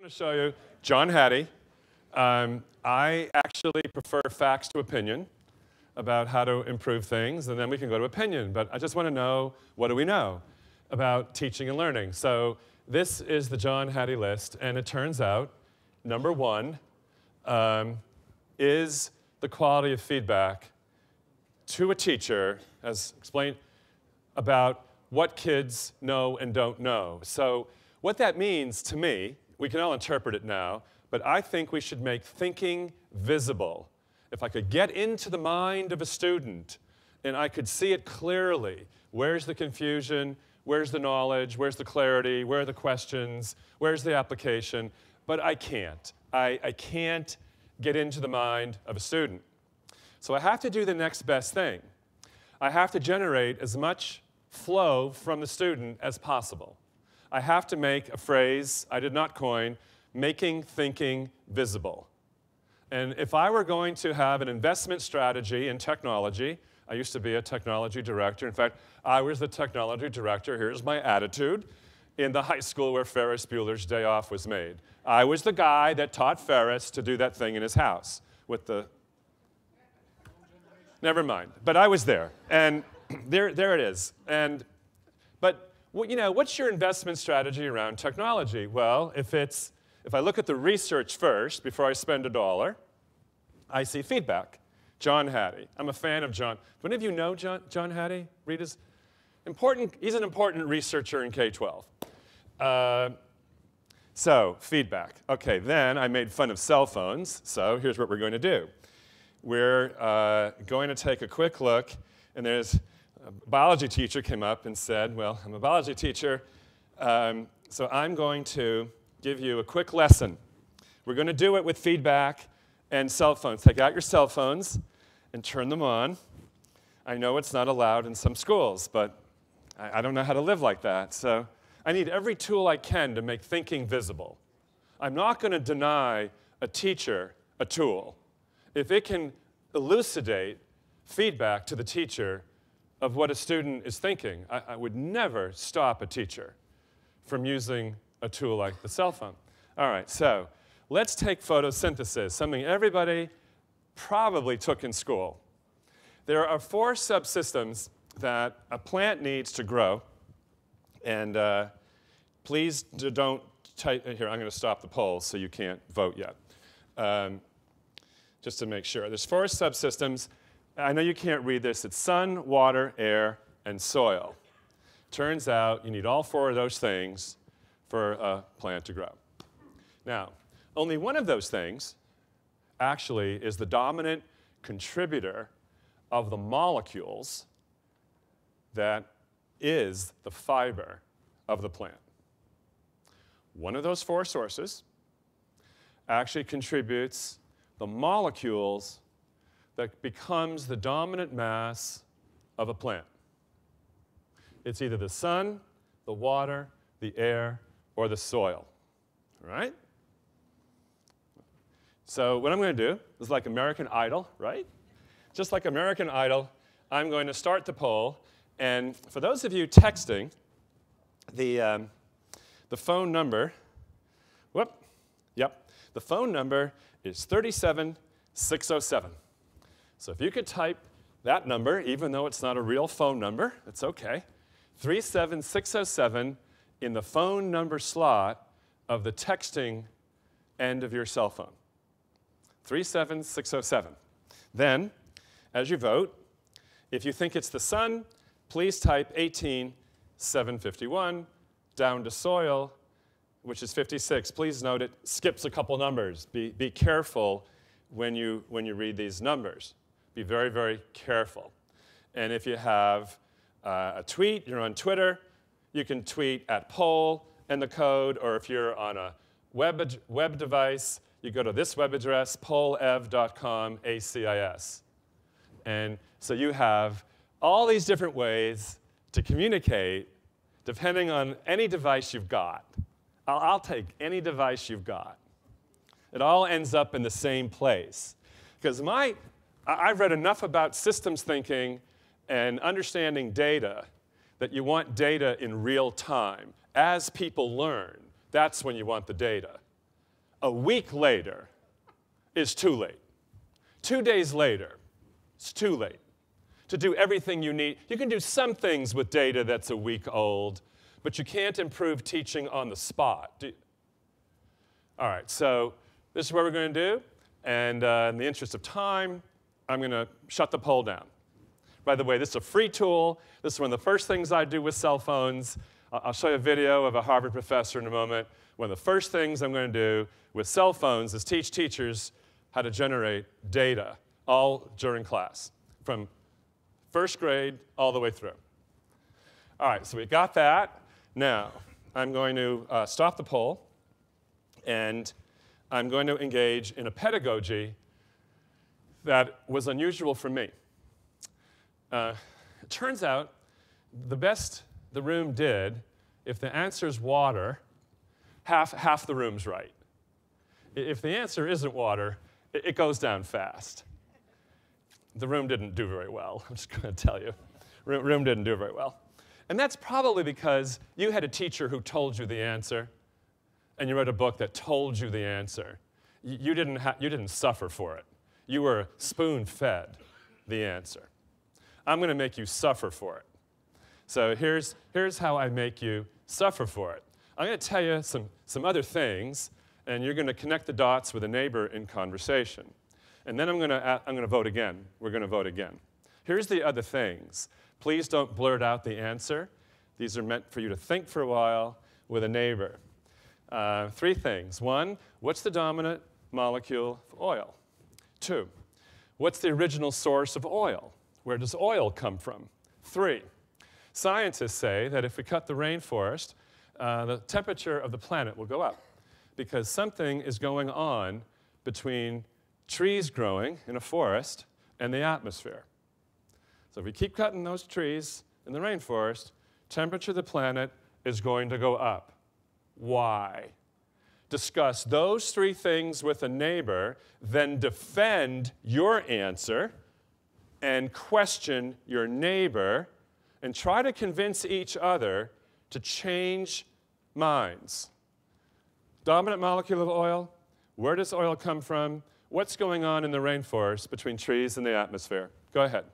to show you John Hattie. I actually prefer facts to opinion about how to improve things, and then we can go to opinion. But I just want to know, what do we know about teaching and learning? So this is the John Hattie list, and it turns out, number one is the quality of feedback to a teacher, as explained, about what kids know and don't know. So what that means to me, we can all interpret it now, but I think we should make thinking visible. If I could get into the mind of a student and I could see it clearly, where's the confusion, where's the knowledge, where's the clarity, where are the questions, where's the application, but I can't. I can't get into the mind of a student. So I have to do the next best thing. I have to generate as much flow from the student as possible. I have to make a phrase I did not coin, making thinking visible. And if I were going to have an investment strategy in technology, I used to be a technology director. In fact, I was the technology director, here's my attitude, in the high school where Ferris Bueller's Day Off was made. I was the guy that taught Ferris to do that thing in his house with the... Never mind, but I was there, and there it is. But you know, what's your investment strategy around technology? Well, if I look at the research first, before I spend $1, I see feedback. John Hattie. I'm a fan of John. Do any of you know John Hattie? He's an important researcher in K-12. So, feedback. Okay, then I made fun of cell phones, so here's what we're going to do. We're going to take a quick look, and there's a biology teacher came up and said, well, I'm a biology teacher, so I'm going to give you a quick lesson. We're going to do it with feedback and cell phones. Take out your cell phones and turn them on. I know it's not allowed in some schools, but I don't know how to live like that. So I need every tool I can to make thinking visible. I'm not going to deny a teacher a tool if it can elucidate feedback to the teacher of what a student is thinking. I would never stop a teacher from using a tool like the cell phone. All right, so let's take photosynthesis, something everybody probably took in school. There are 4 subsystems that a plant needs to grow. And please don't type, here, I'm going to stop the poll so you can't vote yet. Just to make sure. There's 4 subsystems. I know you can't read this. It's sun, water, air, and soil. Turns out you need all 4 of those things for a plant to grow. Now, only one of those things actually is the dominant contributor of the molecules that is the fiber of the plant. One of those 4 sources actually contributes the molecules that becomes the dominant mass of a plant. It's either the sun, the water, the air, or the soil, all right? So what I'm going to do is like American Idol, right? Just like American Idol, I'm going to start the poll. And for those of you texting, the phone number, the phone number is 37607. So if you could type that number, even though it's not a real phone number, it's okay, 37607 in the phone number slot of the texting end of your cell phone. 37607. Then, as you vote, if you think it's the sun, please type 18751 down to soil, which is 56. Please note it skips a couple numbers. Be careful when you read these numbers. Be very, very careful. And if you have a tweet, you're on Twitter, you can tweet at poll and the code, or if you're on a web device, you go to this web address, pollev.com, ACIS. And so you have all these different ways to communicate depending on any device you've got. I'll take any device you've got. It all ends up in the same place. Because I've read enough about systems thinking and understanding data that you want data in real time. As people learn, that's when you want the data. A week later is too late. 2 days later, it's too late to do everything you need. You can do some things with data that's a week old, but you can't improve teaching on the spot. All right, so this is what we're going to do. And in the interest of time, I'm going to shut the poll down. By the way, this is a free tool. This is one of the first things I do with cell phones. I'll show you a video of a Harvard professor in a moment. One of the first things I'm going to do with cell phones is teach teachers how to generate data all during class, from first grade all the way through. All right, so we got that. Now, I'm going to stop the poll, and I'm going to engage in a pedagogy that was unusual for me. It turns out the best the room did, if the answer's water, half the room's right. If the answer isn't water, it goes down fast. The room didn't do very well, I'm just going to tell you. Room didn't do very well. And that's probably because you had a teacher who told you the answer, and you read a book that told you the answer. You didn't suffer for it. You were spoon-fed the answer. I'm going to make you suffer for it. So here's how I make you suffer for it. I'm going to tell you some other things, and you're going to connect the dots with a neighbor in conversation. And then I'm going to vote again. We're going to vote again. Here's the other things. Please don't blurt out the answer. These are meant for you to think for a while with a neighbor. 3 things. 1, what's the dominant molecule of oil? 2, what's the original source of oil? Where does oil come from? 3, scientists say that if we cut the rainforest, the temperature of the planet will go up because something is going on between trees growing in a forest and the atmosphere. So if we keep cutting those trees in the rainforest, temperature of the planet is going to go up. Why? Discuss those 3 things with a neighbor, then defend your answer and question your neighbor and try to convince each other to change minds. Dominant molecule of oil, where does oil come from? What's going on in the rainforest between trees and the atmosphere? Go ahead.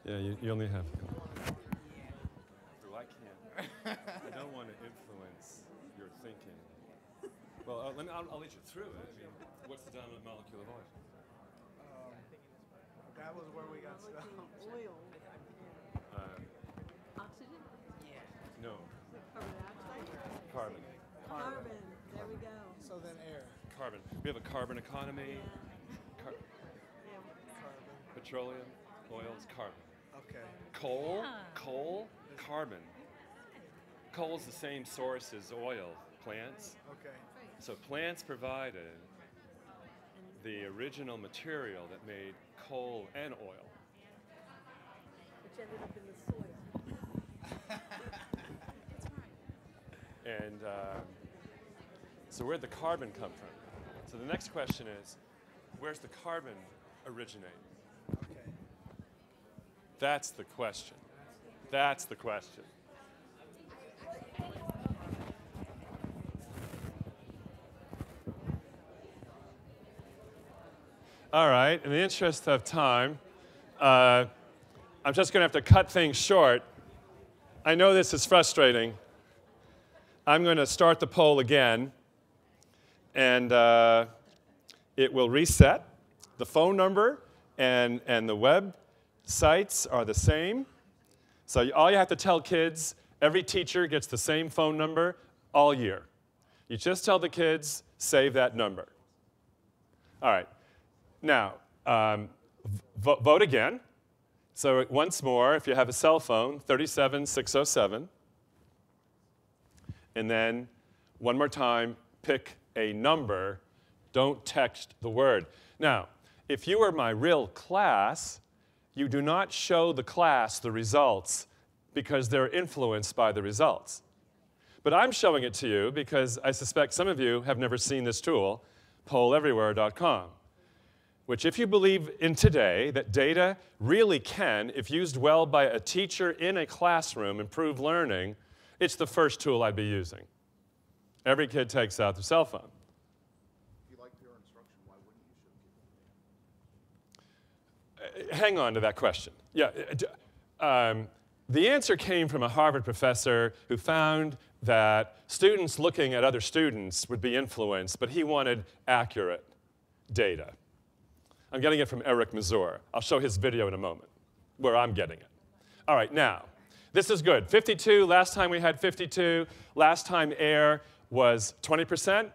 Yeah, you only have. I can't. I don't want to influence your thinking. Well, I'll lead you through it. I mean, what's the dominant molecule of oil? That was where we got stuck. Oil. Oxygen? Yeah. No. Carbon dioxide? Carbon. Carbon. There we go. So then air. Carbon. We have a carbon economy. Yeah. Carbon. Petroleum, oil is carbon. Okay. Coal, carbon. Coal is the same source as oil, plants. Okay. So plants provided the original material that made coal and oil. Which ended up in the soil. And so where'd the carbon come from? So the next question is, where's the carbon originate? Okay. That's the question. That's the question. All right, in the interest of time, I'm just going to have to cut things short. I know this is frustrating. I'm going to start the poll again. And it will reset. The phone number and the web sites are the same. So all you have to tell kids, every teacher gets the same phone number all year. You just tell the kids, save that number. All right. Now, vote again. So once more, if you have a cell phone, 37607. And then one more time, pick a number. Don't text the word. Now, if you were my real class, you do not show the class the results because they're influenced by the results. But I'm showing it to you because I suspect some of you have never seen this tool, polleverywhere.com, which if you believe in today that data really can, if used well by a teacher in a classroom, improve learning, it's the first tool I'd be using. Every kid takes out their cell phone. If you like pure instruction, why wouldn't you show people? Hang on to that question. Yeah, the answer came from a Harvard professor who found that students looking at other students would be influenced, but he wanted accurate data. I'm getting it from Eric Mazur. I'll show his video in a moment, where I'm getting it. All right, now, this is good. 52, last time we had 52. Last time air was 20%.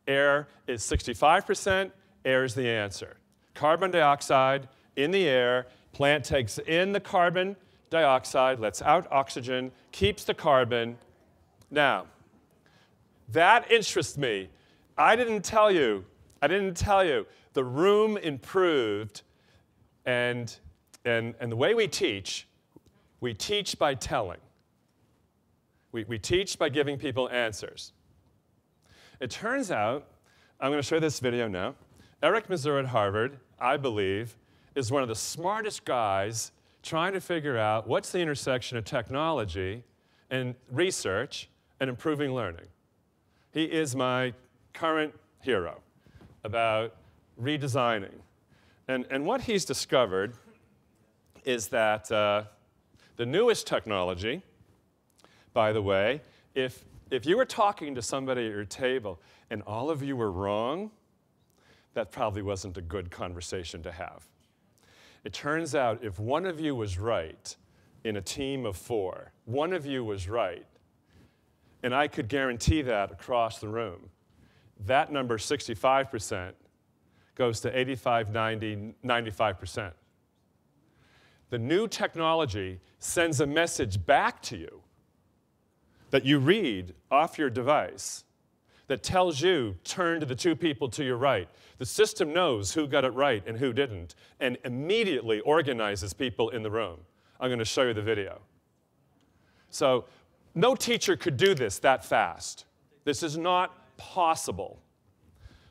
Air is 65%. Air is the answer. Carbon dioxide in the air. Plant takes in the carbon dioxide, lets out oxygen, keeps the carbon. Now, that interests me. I didn't tell you. The room improved, and the way we teach by telling. We teach by giving people answers. It turns out, I'm going to show this video now. Eric Mazur at Harvard, I believe, is one of the smartest guys trying to figure out what's the intersection of technology and research and improving learning. He is my current hero about redesigning. And what he's discovered is that the newest technology, by the way, if you were talking to somebody at your table and all of you were wrong, that probably wasn't a good conversation to have. It turns out if one of you was right in a team of 4, one of you was right, and I could guarantee that across the room, that number, 65%, goes to 85, 90, 95%. The new technology sends a message back to you that you read off your device that tells you, turn to the 2 people to your right. The system knows who got it right and who didn't, and immediately organizes people in the room. I'm going to show you the video. So no teacher could do this that fast. This is not possible.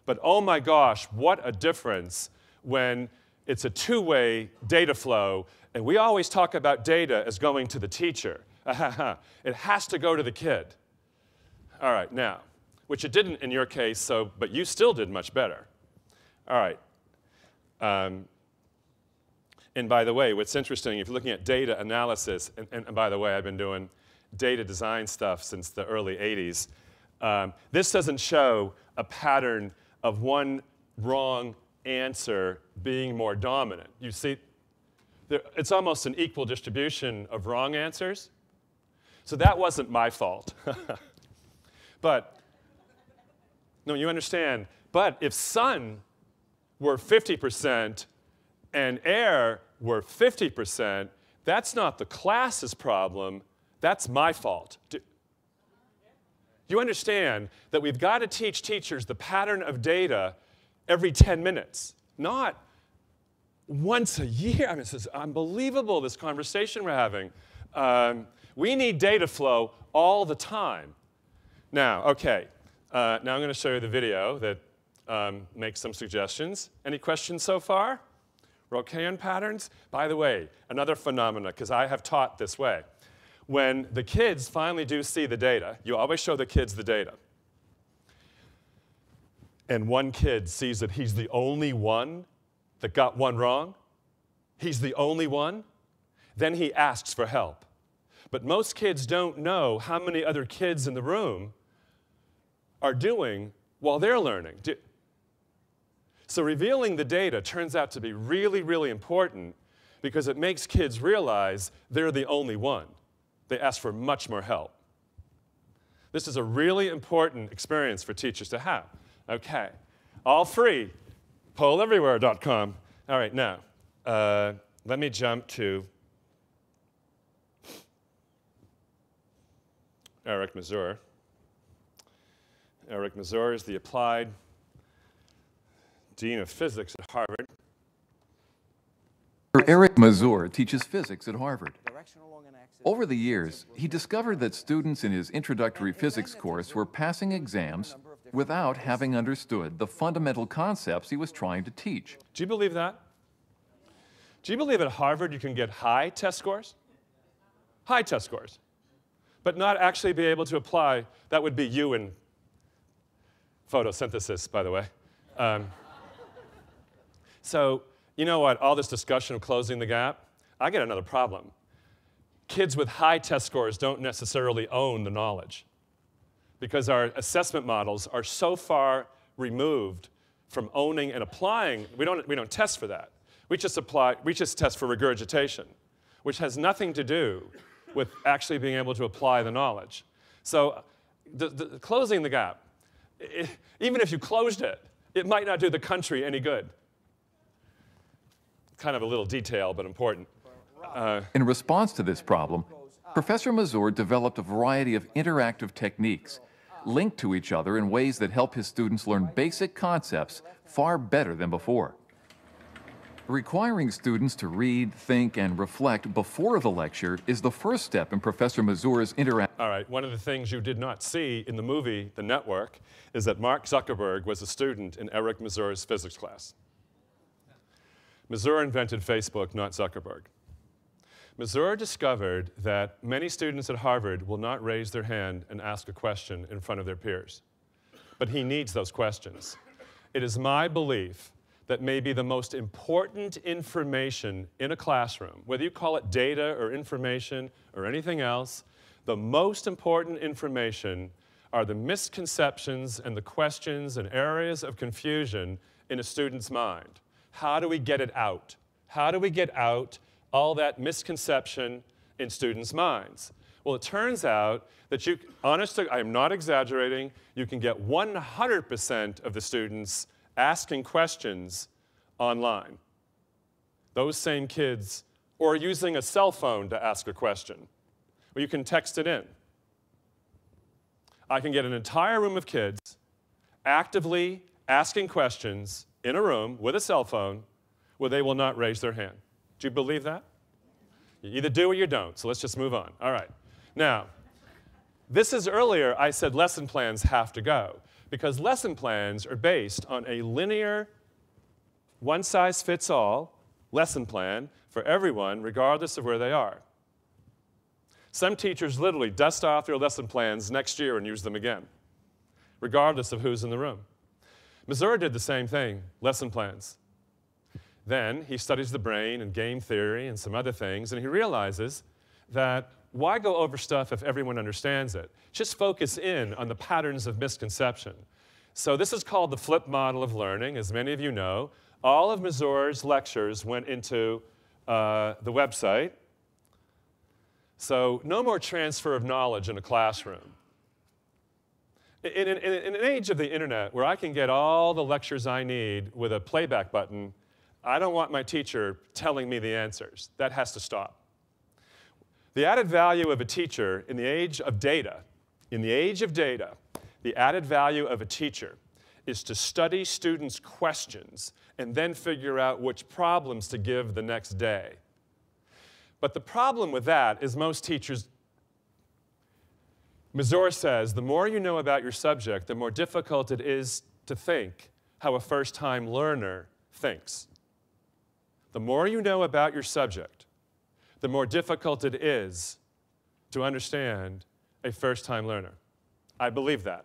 But oh my gosh, what a difference when it's a two-way data flow, and we always talk about data as going to the teacher. It has to go to the kid. All right, now, which it didn't in your case, but you still did much better. All right. And by the way, what's interesting, if you're looking at data analysis, and by the way, I've been doing data design stuff since the early 80s, this doesn't show a pattern of one wrong answer being more dominant. You see, it's almost an equal distribution of wrong answers. So that wasn't my fault. But, no, you understand, but if sun were 50% and air were 50%, that's not the class's problem, that's my fault. Do you understand that we've got to teach teachers the pattern of data every 10 minutes, not once a year? I mean, this is unbelievable, this conversation we're having. We need data flow all the time. Now, okay, now I'm going to show you the video that makes some suggestions. Any questions so far? We're okay on patterns? By the way, another phenomena, because I have taught this way. When the kids finally do see the data, you always show the kids the data. And one kid sees that he's the only one that got one wrong. He's the only one. Then he asks for help. But most kids don't know how many other kids in the room are doing while they're learning. So revealing the data turns out to be really, really important because it makes kids realize they're the only one. They ask for much more help. This is a really important experience for teachers to have. Okay, all free, polleverywhere.com. All right, now, let me jump to Eric Mazur. Eric Mazur is the applied dean of physics at Harvard. Eric Mazur teaches physics at Harvard. Over the years, he discovered that students in his introductory physics course were passing exams without having understood the fundamental concepts he was trying to teach. Do you believe that? Do you believe at Harvard you can get high test scores? High test scores. But not actually be able to apply, that would be you in photosynthesis, by the way. So, you know what, all this discussion of closing the gap, I get another problem. Kids with high test scores don't necessarily own the knowledge because our assessment models are so far removed from owning and applying. We don't test for that. We just test for regurgitation, which has nothing to do with actually being able to apply the knowledge. So closing the gap, even if you closed it, it might not do the country any good. Kind of a little detail, but important. In response to this problem, Professor Mazur developed a variety of interactive techniques linked to each other in ways that help his students learn basic concepts far better than before. Requiring students to read, think, and reflect before the lecture is the first step in Professor Mazur's interactive. All right, one of the things you did not see in the movie The Network is that Mark Zuckerberg was a student in Eric Mazur's physics class. Mazur invented Facebook, not Zuckerberg. Mazur discovered that many students at Harvard will not raise their hand and ask a question in front of their peers. But he needs those questions. It is my belief that maybe the most important information in a classroom, whether you call it data or information or anything else, the most important information are the misconceptions and the questions and areas of confusion in a student's mind. How do we get it out? How do we get out all that misconception in students' minds? Well, it turns out that honestly, I am not exaggerating, you can get 100% of the students asking questions online. Those same kids, or using a cell phone to ask a question, or you can text it in. I can get an entire room of kids actively asking questions in a room with a cell phone where they will not raise their hand. Do you believe that? You either do or you don't, so let's just move on. All right. Now, this is earlier I said lesson plans have to go because lesson plans are based on a linear, one-size-fits-all lesson plan for everyone, regardless of where they are. Some teachers literally dust off their lesson plans next year and use them again, regardless of who's in the room. Mazur did the same thing, lesson plans. Then he studies the brain and game theory and some other things, and he realizes that why go over stuff if everyone understands it? Just focus in on the patterns of misconception. So this is called the flip model of learning, as many of you know. All of Mazur's lectures went into the website. So no more transfer of knowledge in a classroom. In an age of the internet where I can get all the lectures I need with a playback button, I don't want my teacher telling me the answers. That has to stop. The added value of a teacher in the age of data, the added value of a teacher is to study students' questions and then figure out which problems to give the next day. But the problem with that is most teachers, Mazur says, the more you know about your subject, the more difficult it is to think how a first-time learner thinks. The more you know about your subject, the more difficult it is to understand a first-time learner. I believe that.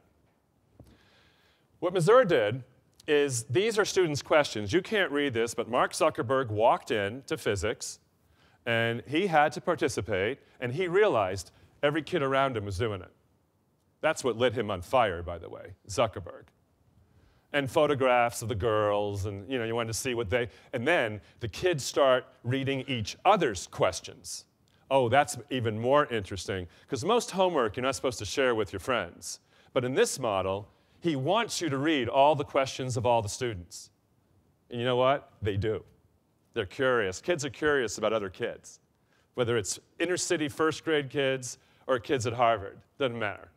What Mazur did is, these are students' questions. You can't read this, but Mark Zuckerberg walked into physics, and he had to participate, and he realized every kid around him was doing it. That's what lit him on fire, by the way, Zuckerberg. and photographs of the girls, and you wanted to see what they, and then the kids start reading each other's questions. Oh, that's even more interesting, because most homework you're not supposed to share with your friends. But in this model, he wants you to read all the questions of all the students. And you know what? They do. They're curious. Kids are curious about other kids, whether it's inner city first grade kids or kids at Harvard. Doesn't matter.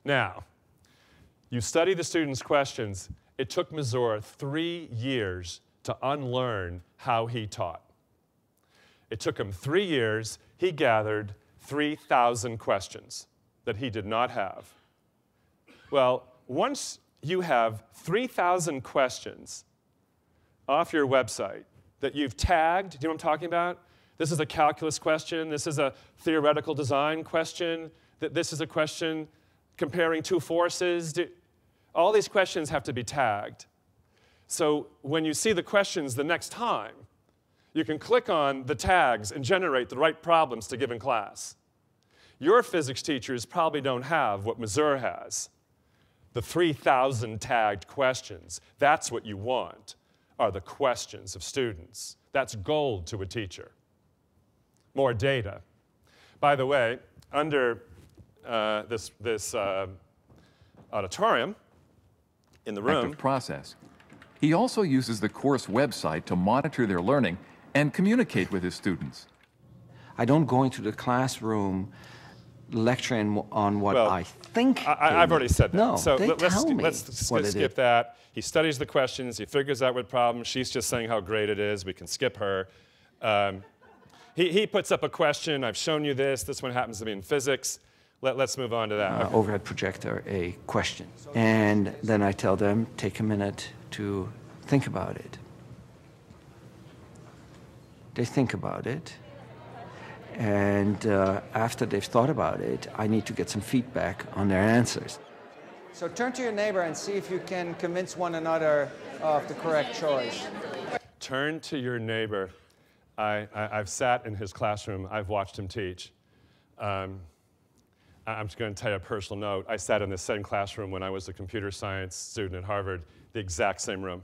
Now, you study the students' questions. It took Mazur 3 years to unlearn how he taught. It took him 3 years. He gathered 3,000 questions that he did not have. Well, once you have 3,000 questions off your website that you've tagged, do you know what I'm talking about? This is a calculus question. This is a theoretical design question. This is a question comparing two forces. All these questions have to be tagged. So when you see the questions the next time, you can click on the tags and generate the right problems to give in class. Your physics teachers probably don't have what Mazur has. The 3,000 tagged questions. That's what you want, are the questions of students. That's gold to a teacher. More data. By the way, under this auditorium in the room. Active process. He also uses the course website to monitor their learning and communicate with his students. I don't go into the classroom lecturing on what I think. I've already said that. No, so let's skip that. He studies the questions. He figures out what problem. She's just saying how great it is. We can skip her. He puts up a question. I've shown you this. This one happens to be in physics. Let's move on to that. Overhead projector a question. And then I tell them, take a minute to think about it. They think about it. And after they've thought about it, I need to get some feedback on their answers. So turn to your neighbor and see if you can convince one another of the correct choice. Turn to your neighbor. I've sat in his classroom. I've watched him teach. I'm just going to tell you a personal note. I sat in the same classroom when I was a computer science student at Harvard, the exact same room.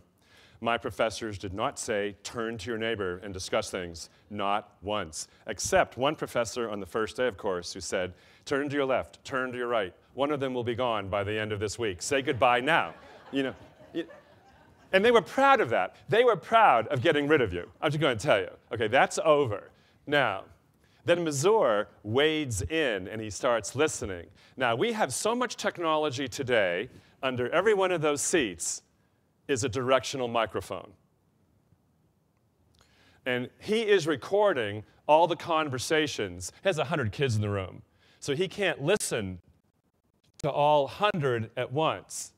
My professors did not say, turn to your neighbor and discuss things, not once, except one professor on the first day of course who said, turn to your left, turn to your right. One of them will be gone by the end of this week. Say goodbye now. And they were proud of that. They were proud of getting rid of you. I'm just going to tell you. Okay, that's over. Now, then Mazur wades in and he starts listening. Now, we have so much technology today, under every one of those seats is a directional microphone. And he is recording all the conversations. He has 100 kids in the room, so he can't listen to all 100 at once.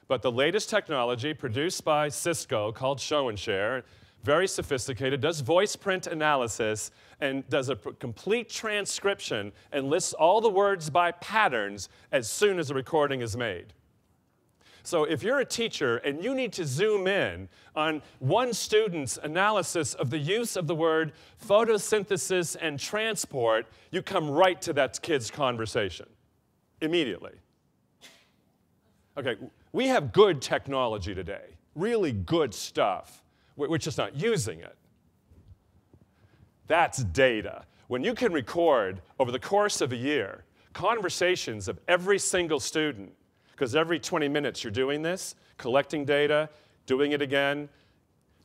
But the latest technology produced by Cisco called Show and Share, very sophisticated, does voice print analysis and does a complete transcription and lists all the words by patterns as soon as the recording is made. So if you're a teacher and you need to zoom in on one student's analysis of the use of the word photosynthesis and transport, you come right to that kid's conversation immediately. Okay, we have good technology today, really good stuff. We're just not using it. That's data. When you can record over the course of a year conversations of every single student, because every 20 minutes you're doing this, collecting data, doing it again.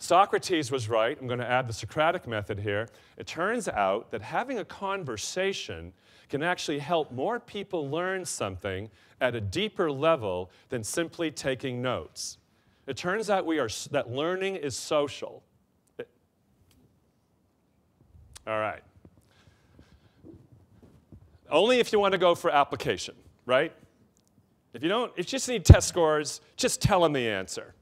Socrates was right. I'm going to add the Socratic method here. It turns out that having a conversation can actually help more people learn something at a deeper level than simply taking notes. It turns out that learning is social. All right. Only if you want to go for application, right? If you don't, if you just need test scores, just tell them the answer.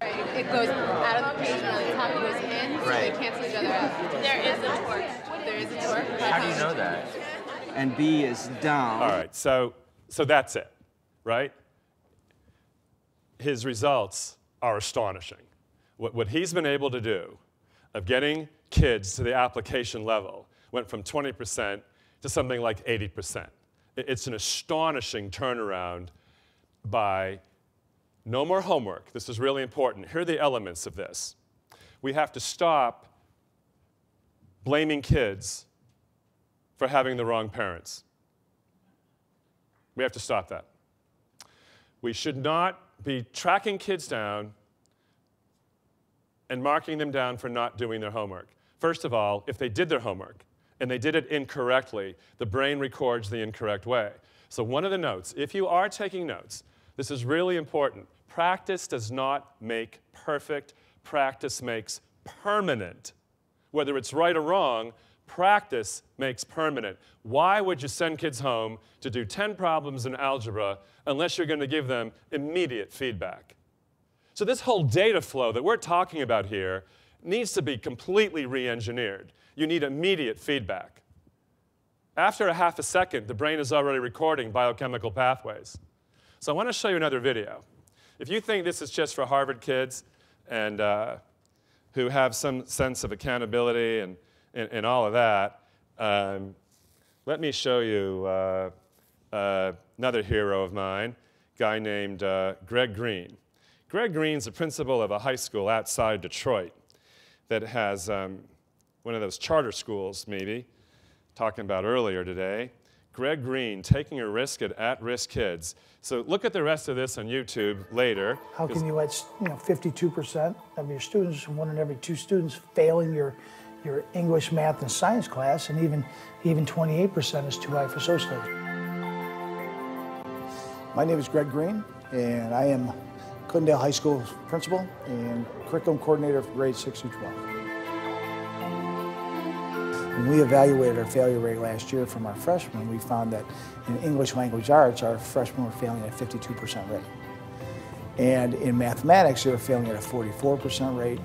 It goes out of the page and on the top it goes in, so they cancel each other out. There is a torque. There is a torque. How do you know that? And B is down. All right, so that's it, right? His results are astonishing. What he's been able to do of getting kids to the application level went from 20% to something like 80%. It's an astonishing turnaround by No more homework. This is really important. Here are the elements of this. We have to stop blaming kids for having the wrong parents. We have to stop that. We should not be tracking kids down and marking them down for not doing their homework. First of all, if they did their homework and they did it incorrectly, the brain records the incorrect way. So one of the notes, if you are taking notes, this is really important. Practice does not make perfect. Practice makes permanent. Whether it's right or wrong, practice makes permanent. Why would you send kids home to do 10 problems in algebra unless you're going to give them immediate feedback? So this whole data flow that we're talking about here needs to be completely re-engineered. You need immediate feedback. After a half a second, the brain is already recording biochemical pathways. So I want to show you another video. If you think this is just for Harvard kids and who have some sense of accountability and all of that, let me show you another hero of mine, a guy named Greg Green. Greg Green's the principal of a high school outside Detroit that has one of those charter schools, maybe, talking about earlier today. Greg Green taking a risk at-risk kids. So look at the rest of this on YouTube later. How can you let 52% of your students, 1 in every 2 students, failing your English, math, and science class, and even 28% is too high for social studies? My name is Greg Green, and I am Clintondale High School's principal and curriculum coordinator for grades 6 through 12. When we evaluated our failure rate last year from our freshmen, we found that in English language arts, our freshmen were failing at a 52% rate. And in mathematics, they were failing at a 44% rate,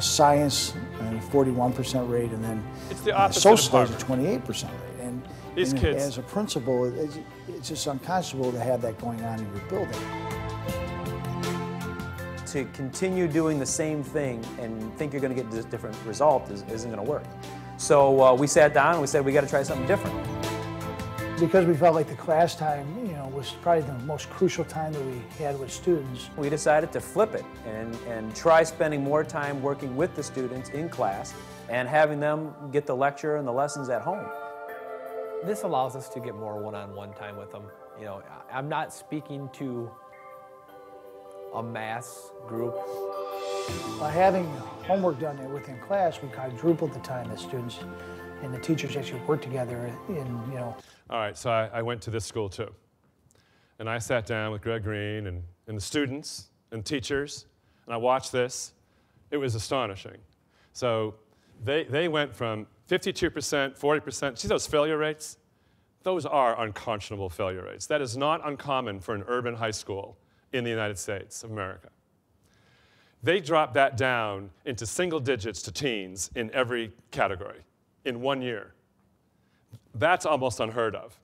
science, a 41% rate, and then it's the opposite social of studies, a 28% rate. And these kids, as a principal, it's just unconscionable to have that going on in your building. To continue doing the same thing and think you're going to get a different result isn't going to work. So we sat down and we said we got to try something different. Because we felt like the class time, was probably the most crucial time that we had with students. We decided to flip it and try spending more time working with the students in class and having them get the lecture and the lessons at home. This allows us to get more one-on-one time with them. I'm not speaking to a mass group. By having homework done within class, we quadrupled the time that students and the teachers actually work together All right, so I went to this school too. And I sat down with Greg Green and the students and teachers, and I watched this. It was astonishing. So they went from 52%, 40%. See those failure rates? Those are unconscionable failure rates. That is not uncommon for an urban high school in the United States of America. They dropped that down into single digits to teens in every category in 1 year. That's almost unheard of.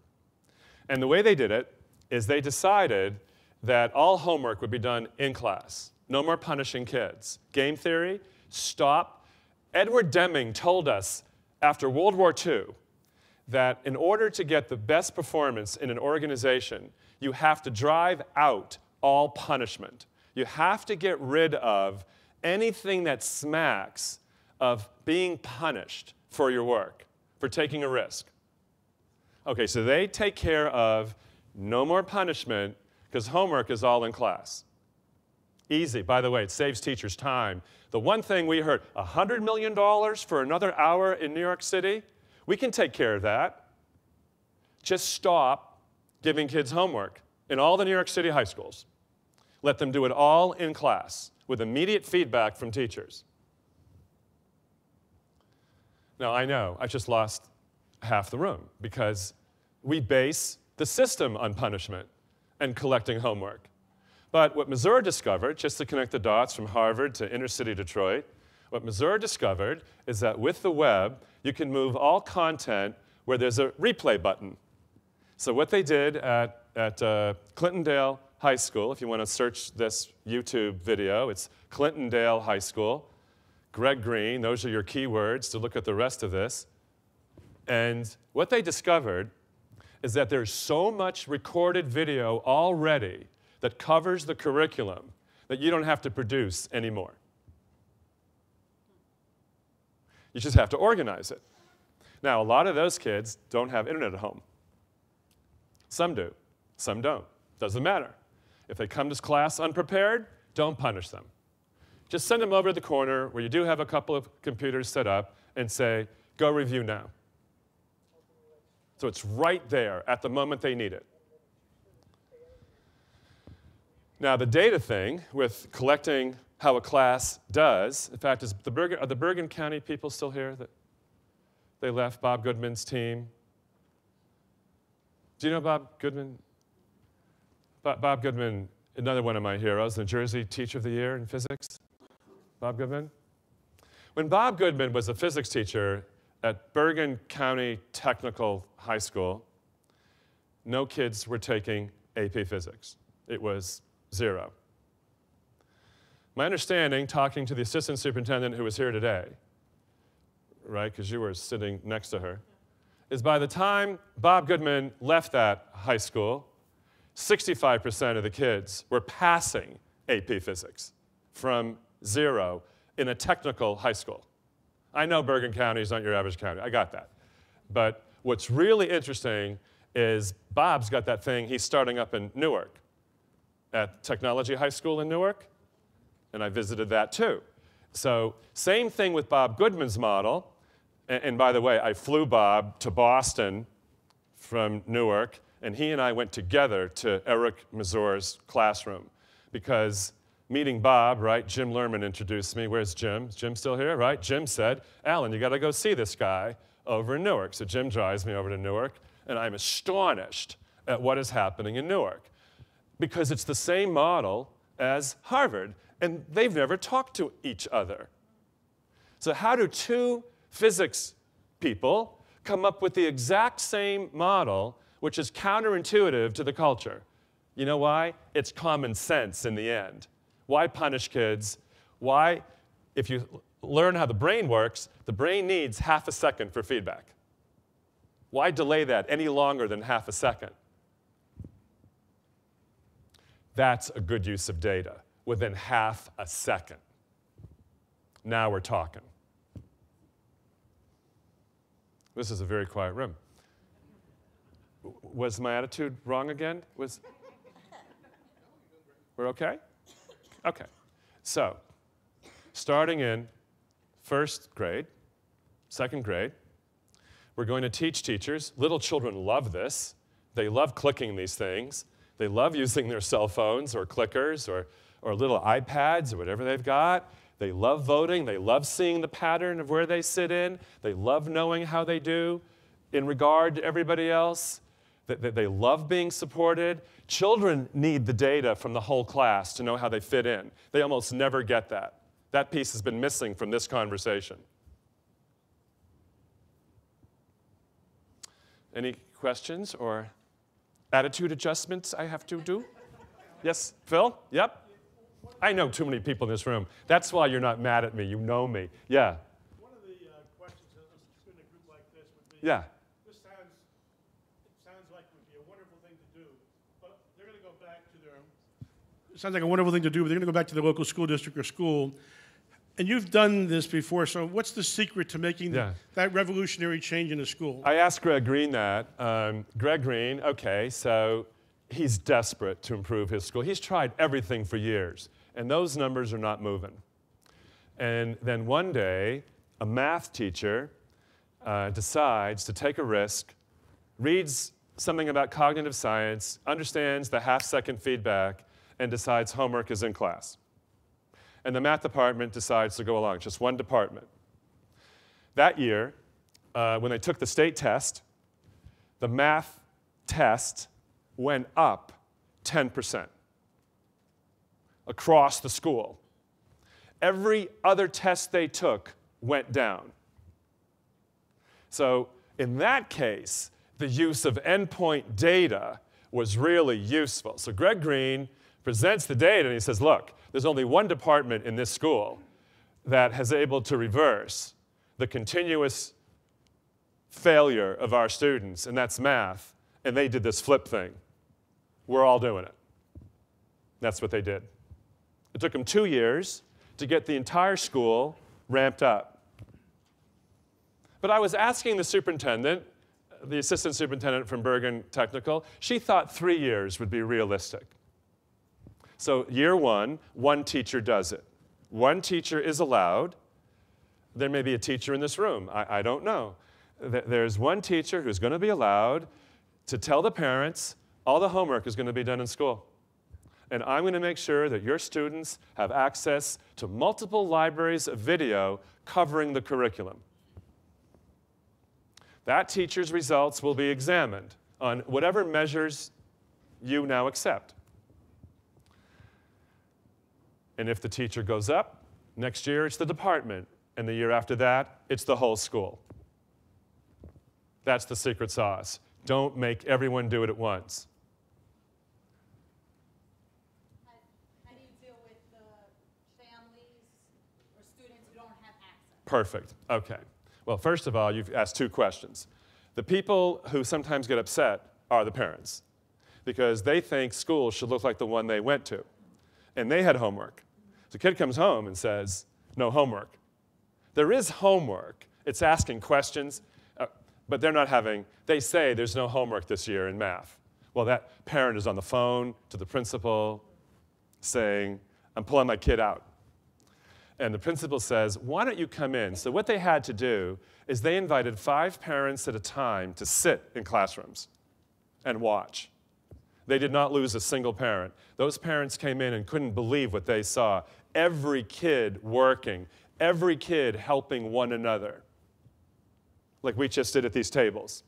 And the way they did it is they decided that all homework would be done in class. No more punishing kids. Game theory, stop. Edward Deming told us after World War II that in order to get the best performance in an organization, you have to drive out all punishment. You have to get rid of anything that smacks of being punished for your work, for taking a risk. Okay, so they take care of no more punishment because homework is all in class. Easy. By the way, it saves teachers time. The one thing we heard, $100 million for another hour in New York City? We can take care of that. Just stop giving kids homework in all the New York City high schools. Let them do it all in class with immediate feedback from teachers. Now, I know I just lost half the room because we base the system on punishment and collecting homework. But what Mazur discovered, just to connect the dots from Harvard to inner city Detroit, what Mazur discovered is that with the web, you can move all content where there's a replay button. So what they did at Clintondale High School, if you want to search this YouTube video, it's Clintondale High School, Greg Green, those are your keywords to look at the rest of this. And what they discovered is that there's so much recorded video already that covers the curriculum that you don't have to produce anymore. You just have to organize it. Now, a lot of those kids don't have internet at home. Some do, some don't. Doesn't matter. If they come to class unprepared, don't punish them. Just send them over to the corner where you do have a couple of computers set up and say, go review now. So it's right there at the moment they need it. Now, the data thing with collecting how a class does, in fact, are the Bergen County people still here? They left Bob Goodman's team. Do you know Bob Goodman? Bob Goodman, another one of my heroes, the Jersey Teacher of the Year in physics. Bob Goodman? When Bob Goodman was a physics teacher at Bergen County Technical High School, no kids were taking AP Physics. It was 0. My understanding, talking to the assistant superintendent who was here today, right, because you were sitting next to her, is by the time Bob Goodman left that high school, 65% of the kids were passing AP Physics from 0 in a technical high school. I know Bergen County is not your average county. I got that. But what's really interesting is Bob's got that thing he's starting up in Newark at Technology High School in Newark, and I visited that too. So same thing with Bob Goodman's model. And by the way, I flew Bob to Boston from Newark, and he and I went together to Eric Mazur's classroom because meeting Bob, right, Jim Lerman introduced me. Where's Jim? Is Jim still here, right? Jim said, Alan, you got to go see this guy over in Newark. So Jim drives me over to Newark, and I'm astonished at what is happening in Newark because it's the same model as Harvard, and they've never talked to each other. So how do two physics people come up with the exact same model, which is counterintuitive to the culture? You know why? It's common sense in the end. Why punish kids? Why, if you learn how the brain works, the brain needs half a second for feedback. Why delay that any longer than half a second? That's a good use of data, within half a second. Now we're talking. This is a very quiet room. Was my attitude wrong again? We're okay? Okay. So, starting in first grade, second grade, we're going to teach teachers. Little children love this. They love clicking these things. They love using their cell phones or clickers or little iPads or whatever they've got. They love voting. They love seeing the pattern of where they sit in. They love knowing how they do in regard to everybody else. They love being supported. Children need the data from the whole class to know how they fit in. They almost never get that. That piece has been missing from this conversation. Any questions or attitude adjustments I have to do? Yes, Phil? Yep. I know too many people in this room. That's why you're not mad at me. You know me. Yeah. One of the questions in a group like this would be, yeah. It sounds like it would be a wonderful thing to do, but they're going to go back to their, it sounds like a wonderful thing to do, but they're going to go back to their local school district or school. And you've done this before, so what's the secret to making that revolutionary change in a school? I asked Greg Green that. Greg Green, okay, so he's desperate to improve his school. He's tried everything for years, and those numbers are not moving. And then one day, a math teacher decides to take a risk, reads something about cognitive science, understands the half-second feedback, and decides homework is in class. And the math department decides to go along, just one department. That year, when they took the state test, the math test went up 10% across the school. Every other test they took went down. So in that case, the use of endpoint data was really useful. So Greg Green presents the data and he says, look, there's only one department in this school that has able to reverse the continuous failure of our students, and that's math, and they did this flip thing. We're all doing it. That's what they did. It took them 2 years to get the entire school ramped up. But I was asking the superintendent, the assistant superintendent from Bergen Technical, she thought 3 years would be realistic. So year one teacher does it. One teacher is allowed. There may be a teacher in this room. I don't know. There's one teacher who's going to be allowed to tell the parents all the homework is going to be done in school. And I'm going to make sure that your students have access to multiple libraries of video covering the curriculum. That teacher's results will be examined on whatever measures you now accept. And if the teacher goes up, next year it's the department, and the year after that, it's the whole school. That's the secret sauce. Don't make everyone do it at once. How do you deal with the families or students who don't have access? Perfect. Okay. Well, first of all, you've asked two questions. The people who sometimes get upset are the parents, because they think school should look like the one they went to, and they had homework. So the kid comes home and says, no homework. There is homework. It's asking questions, but they're not having, they say there's no homework this year in math. Well, that parent is on the phone to the principal saying, I'm pulling my kid out. And the principal says, why don't you come in? So what they had to do is they invited 5 parents at a time to sit in classrooms and watch. They did not lose a single parent. Those parents came in and couldn't believe what they saw. Every kid working, every kid helping one another, like we just did at these tables.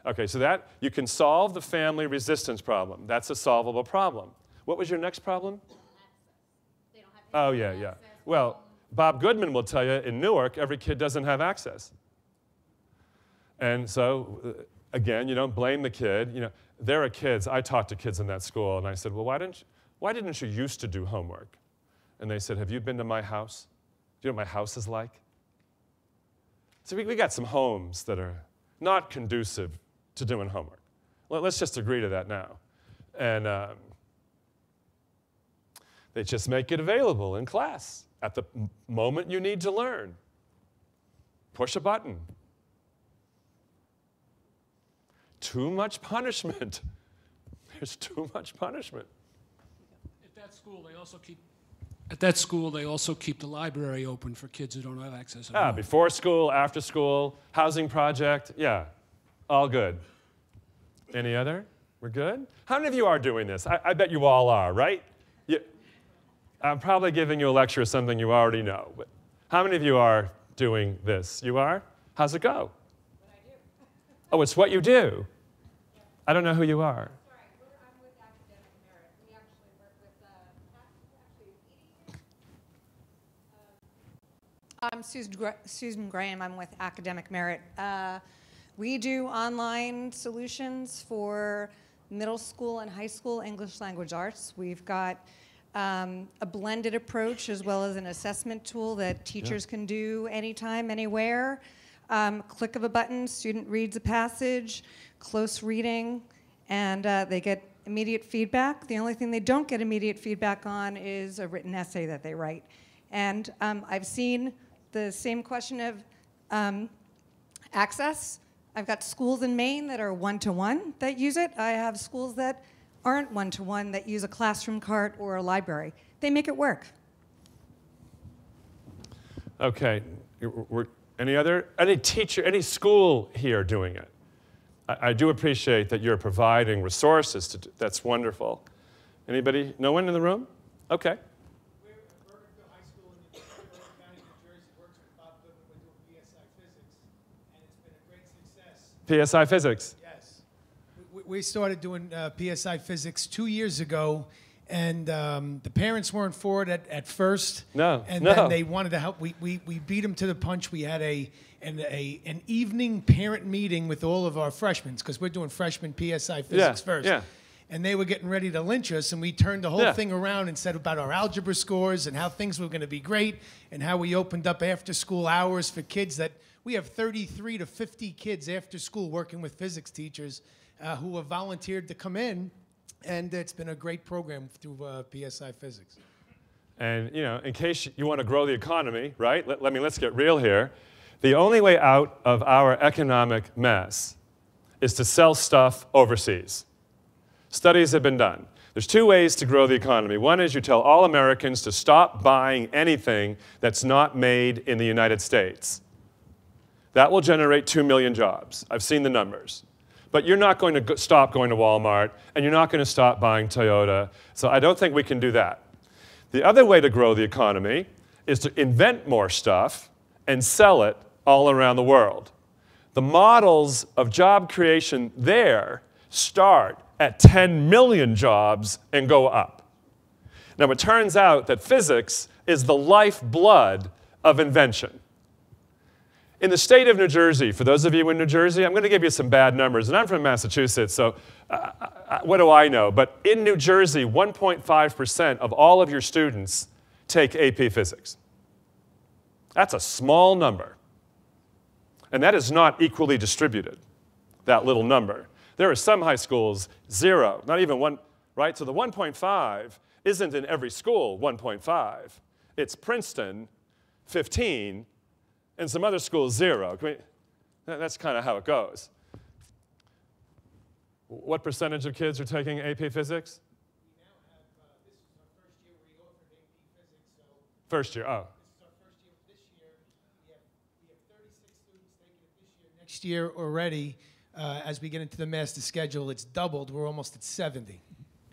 Okay, so that, you can solve the family resistance problem. That's a solvable problem. What was your next problem? Oh, yeah, yeah. Well, Bob Goodman will tell you in Newark, every kid doesn't have access. And so, again, you don't blame the kid. You know, there are kids, I talked to kids in that school, and I said, well, why didn't you used to do homework? And they said, have you been to my house? Do you know what my house is like? So we got some homes that are not conducive to doing homework. Well, let's just agree to that now. And they just make it available in class at the moment you need to learn. Push a button. Too much punishment. There's too much punishment. At that school, they also keep the library open for kids who don't have access. Before school, after school, housing project, yeah, all good. Any other? We're good? How many of you are doing this? I bet you all are, right? I'm probably giving you a lecture of something you already know. But how many of you are doing this? You are? How's it go? What I do. Oh, it's what you do? Yeah. I don't know who you are. Sorry, I'm with Academic Merit. We actually work with, I'm Susan Graham. I'm with Academic Merit. We do online solutions for middle school and high school English language arts. We've got a blended approach as well as an assessment tool that teachers can do anytime, anywhere. Click of a button, student reads a passage, close reading, and they get immediate feedback. The only thing they don't get immediate feedback on is a written essay that they write. And I've seen the same question of access. I've got schools in Maine that are one-to-one that use it. I have schools that aren't one-to-one that use a classroom cart or a library. They make it work. Okay. Any teacher, any school here doing it? I do appreciate that you're providing resources to do. That's wonderful. Anybody? No one in the room? Okay. We're at Bergenfield High School in Bergen County, New Jersey, works with Bob Goodman. We're doing PSI physics, and it's been a great success. PSI physics? Yes. We started doing PSI physics 2 years ago, and the parents weren't for it at first. No. And then they wanted to help. We beat them to the punch. We had an evening parent meeting with all of our freshmen, because we're doing freshman PSI physics first. Yeah. And they were getting ready to lynch us, and we turned the whole thing around and said about our algebra scores and how things were going to be great, and how we opened up after-school hours for kids. That we have 33 to 50 kids after school working with physics teachers who have volunteered to come in And it's been a great program through PSI Physics. And you know, in case you want to grow the economy, right? Let's get real here. The only way out of our economic mess is to sell stuff overseas. Studies have been done. There's two ways to grow the economy. One is you tell all Americans to stop buying anything that's not made in the United States. That will generate 2 million jobs. I've seen the numbers. But you're not going to stop going to Walmart, and you're not going to stop buying Toyota. So I don't think we can do that. The other way to grow the economy is to invent more stuff and sell it all around the world. The models of job creation there start at 10 million jobs and go up. Now, it turns out that physics is the lifeblood of invention. In the state of New Jersey, for those of you in New Jersey, I'm going to give you some bad numbers. And I'm from Massachusetts, so what do I know? But in New Jersey, 1.5% of all of your students take AP Physics. That's a small number. And that is not equally distributed, that little number. There are some high schools, 0, not even 1, right? So the 1.5 isn't in every school 1.5. It's Princeton, 15, and some other schools, 0. That's kind of how it goes. What percentage of kids are taking AP Physics? We now have, this is our first year we offered AP Physics. So first year, oh. This is our first year. This year, we have 36 students taking it this year. Next year already, as we get into the master schedule, it's doubled. We're almost at 70.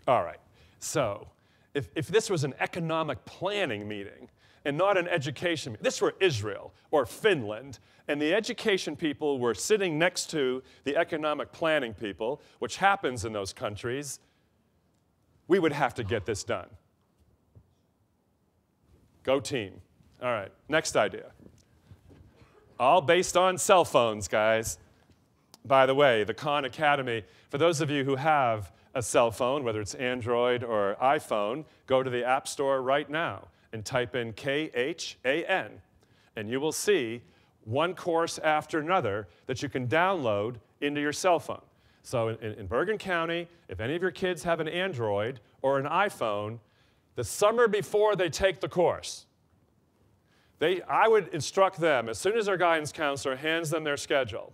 All right. So if this was an economic planning meeting and not an education meeting, this were Israel or Finland, and the education people were sitting next to the economic planning people, which happens in those countries, we would have to get this done. Go team. All right, next idea. All based on cell phones, guys. By the way, the Khan Academy, for those of you who have a cell phone, whether it's Android or iPhone, go to the App Store right now and type in KHAN, and you will see one course after another that you can download into your cell phone. So in Bergen County, if any of your kids have an Android or an iPhone, the summer before they take the course, I would instruct them, as soon as their guidance counselor hands them their schedule,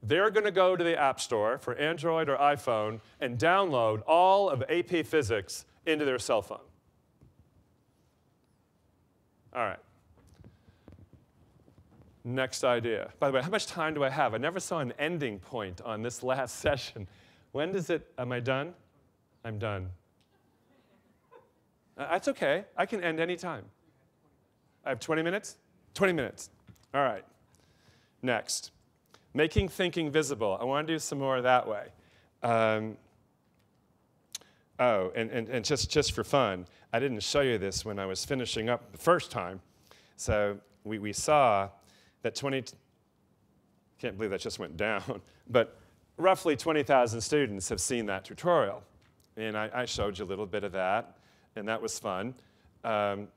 they're going to go to the App Store for Android or iPhone and download all of AP Physics into their cell phone. All right. Next idea. By the way, how much time do I have? I never saw an ending point on this last session. When does it, am I done? I'm done. That's okay. I can end any time. I have 20 minutes? 20 minutes. All right. Next. Making thinking visible. I want to do some more that way. And just for fun, I didn't show you this when I was finishing up the first time. So we saw that can't believe that just went down, but roughly 20,000 students have seen that tutorial. And I showed you a little bit of that, and that was fun. And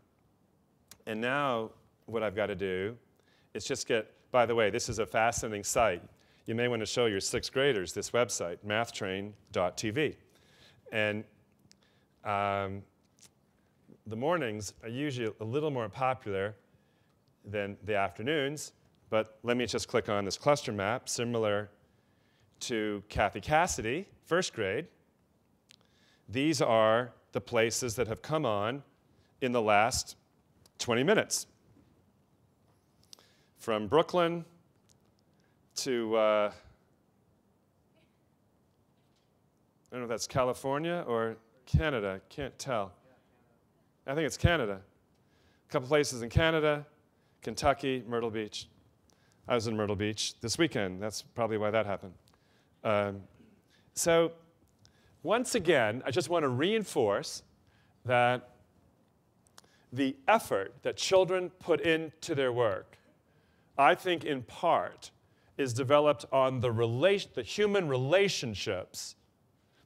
now what I've got to do is just get, by the way, this is a fascinating site. You may want to show your 6th graders this website, mathtrain.tv. And the mornings are usually a little more popular than the afternoons, but let me just click on this cluster map, similar to Kathy Cassidy, 1st grade. These are the places that have come on in the last 20 minutes. From Brooklyn to, I don't know if that's California or Canada, can't tell. I think it's Canada. A couple places in Canada, Kentucky, Myrtle Beach. I was in Myrtle Beach this weekend. That's probably why that happened. So once again, I just want to reinforce that the effort that children put into their work, I think in part, is developed on the human relationships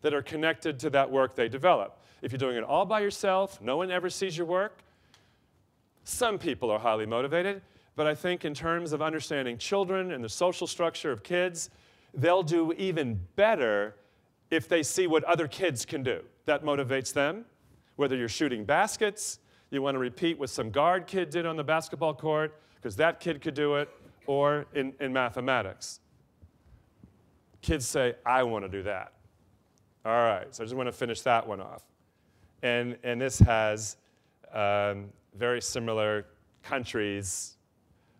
that are connected to that work they develop. If you're doing it all by yourself, no one ever sees your work, some people are highly motivated, but I think in terms of understanding children and the social structure of kids, they'll do even better if they see what other kids can do. That motivates them. Whether you're shooting baskets, you want to repeat what some guard kid did on the basketball court, because that kid could do it, or in mathematics. Kids say, I want to do that. All right, so I just want to finish that one off. And this has very similar countries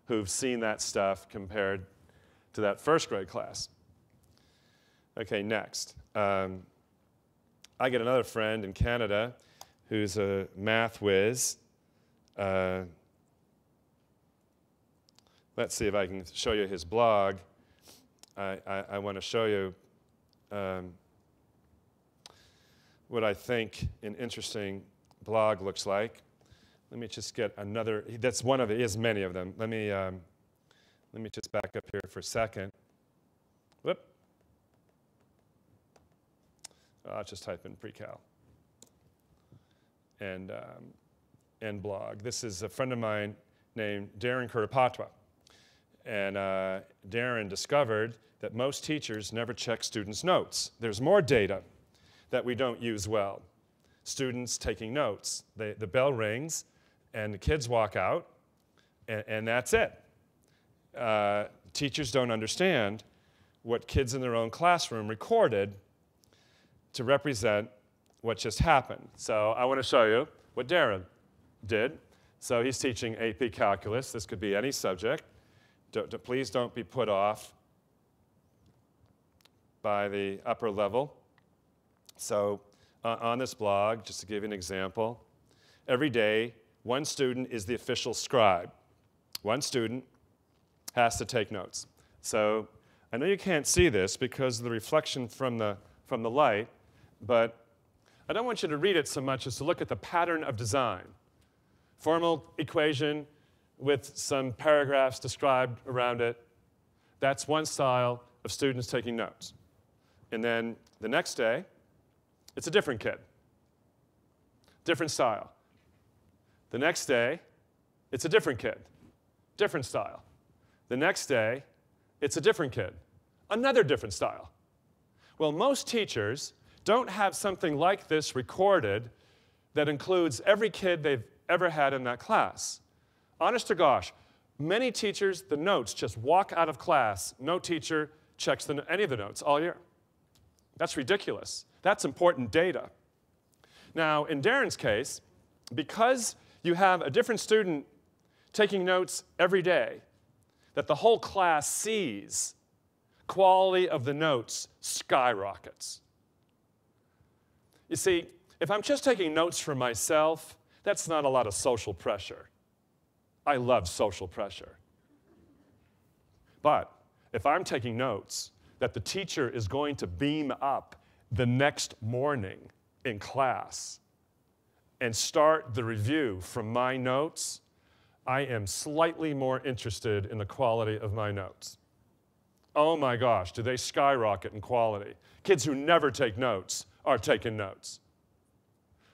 who've seen that stuff compared to that first grade class. Okay, next. I get another friend in Canada who's a math whiz. Let's see if I can show you his blog. I want to show you what I think an interesting blog looks like. Let me just get another. That's one of it. He has many of them. Let me just back up here for a second. Whoop. I'll just type in pre-cal and blog. This is a friend of mine named Darren Kurapatwa. And Darren discovered that most teachers never check students' notes. There's more data that we don't use well. Students taking notes. The bell rings, and the kids walk out, and that's it. Teachers don't understand what kids in their own classroom recorded to represent what just happened. So I want to show you what Darren did. So he's teaching AP Calculus. This could be any subject. Please don't be put off by the upper level. So on this blog, just to give you an example, every day, one student is the official scribe. One student has to take notes. So I know you can't see this because of the reflection from the light, but I don't want you to read it so much as to look at the pattern of design. Formal equation with some paragraphs described around it. That's one style of students taking notes. And then the next day, it's a different kid. Different style. The next day, it's a different kid. Different style. The next day, it's a different kid. Another different style. Well, most teachers don't have something like this recorded that includes every kid they've ever had in that class. Honest to gosh, many teachers, the notes just walk out of class. No teacher checks any of the notes all year. That's ridiculous. That's important data. Now, in Darren's case, because you have a different student taking notes every day that the whole class sees, quality of the notes skyrockets. You see, if I'm just taking notes for myself, that's not a lot of social pressure. I love social pressure. But if I'm taking notes that the teacher is going to beam up the next morning in class and start the review from my notes, I am slightly more interested in the quality of my notes. Oh my gosh, do they skyrocket in quality. Kids who never take notes are taking notes.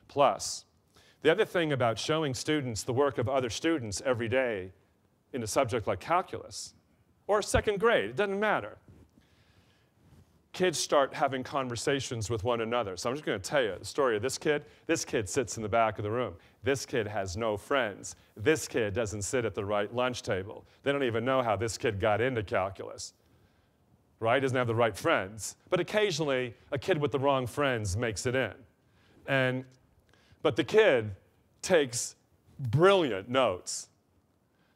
Plus, the other thing about showing students the work of other students every day in a subject like calculus, or second grade, it doesn't matter. Kids start having conversations with one another. So I'm just going to tell you the story of this kid. This kid sits in the back of the room. This kid has no friends. This kid doesn't sit at the right lunch table. They don't even know how this kid got into calculus. Right? Doesn't have the right friends. But occasionally, a kid with the wrong friends makes it in. But the kid takes brilliant notes.